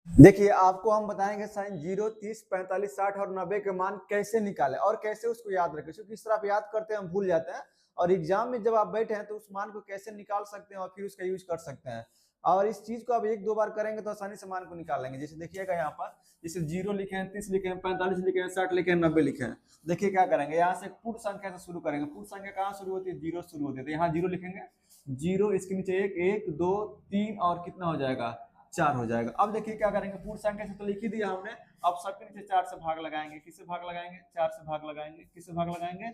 देखिए आपको हम बताएंगे साइन 0, 30, 45, 60 और 90 के मान कैसे निकालें और कैसे उसको याद रखें, क्योंकि इस तरह आप याद करते हैं हम भूल जाते हैं। और एग्जाम में जब आप बैठे हैं तो उस मान को कैसे निकाल सकते हैं और फिर उसका यूज कर सकते हैं। और इस चीज को आप एक दो बार करेंगे तो आसानी से मान को निकाल लेंगे। जैसे देखिएगा यहाँ पर, जैसे 0 लिखे हैं, 30 लिखे हैं, 45 लिखे हैं, 60 लिखे हैं, 90 लिखे हैं। देखिए क्या करेंगे, यहाँ से पूर्ण संख्या से शुरू करेंगे। पूर्ण संख्या कहाँ शुरू होती है? 0 शुरू होती है, तो यहाँ 0 लिखेंगे। 0 इसके नीचे 1, 1, 2, 3 और कितना हो जाएगा? 4 हो जाएगा। अब देखिए क्या करेंगे, पूर्ण संख्या से तो लिख ही दिया हमने। अब सबके नीचे 4 से भाग लगाएंगे। किससे भाग लगाएंगे? 4 से भाग लगाएंगे। किससे भाग लगाएंगे?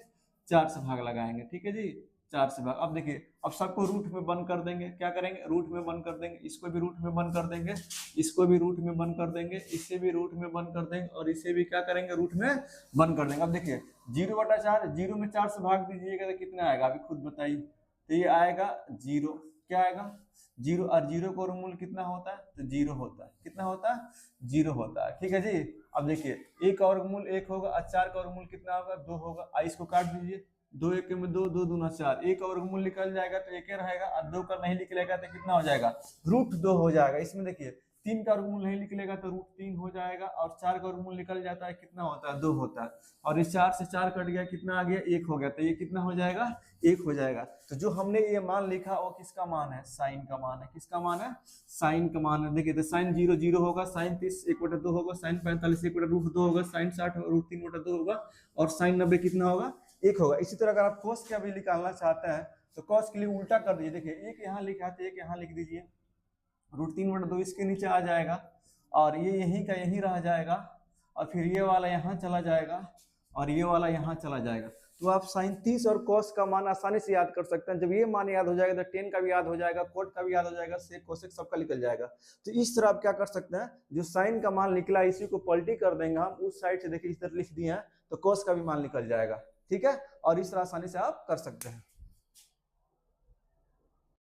4 से भाग लगाएंगे। ठीक है जी, 4 से भाग। अब देखिए, अब सबको रूट में बंद कर देंगे। क्या करेंगे? रूट में बंद कर देंगे। इसको भी रूट में बंद कर देंगे, इसको भी रूट में बंद कर देंगे, इससे भी रूट में बंद कर देंगे और इसे भी क्या करेंगे? रूट में बंद कर देंगे। अब देखिए 0/4, 0 में 4 से भाग दीजिएगा तो कितना आएगा? अभी खुद बताइए। तो ये आएगा 0। क्या आएगा? 0। और 0 का वर्गमूल कितना होता है? तो 0 होता है। कितना होता है? 0 होता है। ठीक है जी। अब देखिए 1 का वर्गमूल 1 होगा और 4 का वर्गमूल कितना होगा? 2 होगा। इसको काट दीजिए। 2 1 में 2, 2 दूना 4। 1 का वर्गमूल निकल जाएगा तो 1 रहेगा और 2 का नहीं निकलेगा तो कितना हो जाएगा? √2 हो जाएगा। इसमें देखिए 3 का वर्गमूल नहीं निकलेगा तो √3 हो जाएगा और 4 का वर्गमूल निकल जाता है, कितना होता है? 2 होता है। और इस 4 से 4 कट गया, कितना आ गया? 1 हो गया। तो ये कितना हो जाएगा? 1 हो जाएगा। तो जो हमने ये मान लिखा वो किसका मान है? साइन का मान है। किसका मान है? साइन का मान है। देखिए तो साइन 0 0 होगा, साइन 30 1/2 होगा, साइन 45 1/√2 होगा, साइन 60 √3/2 होगा और साइन 90 कितना होगा? 1 होगा। इसी तरह अगर आप कोस का भी निकालना चाहते हैं तो कोस के लिए उल्टा कर दीजिए। देखिए 1 यहाँ लिखा है तो 1 यहाँ लिख दीजिए। √3/2 इसके नीचे आ जाएगा और ये यहीं का यहीं रह जाएगा और फिर ये वाला यहाँ चला जाएगा और ये वाला यहाँ चला जाएगा। तो आप साइन 30 और कॉस का मान आसानी से याद कर सकते हैं। जब ये मान याद हो जाएगा तो टेन का भी याद हो जाएगा, कोट का भी याद हो जाएगा, सेक कोसेक सबका निकल जाएगा। तो इस तरह आप क्या कर सकते हैं, जो साइन का मान निकला इसी को पलटी कर देंगे हम उस साइड से। देखिए इस तरह लिख दिए हैं तो कॉस का भी मान निकल जाएगा। ठीक है, और इस तरह आसानी से आप कर सकते हैं।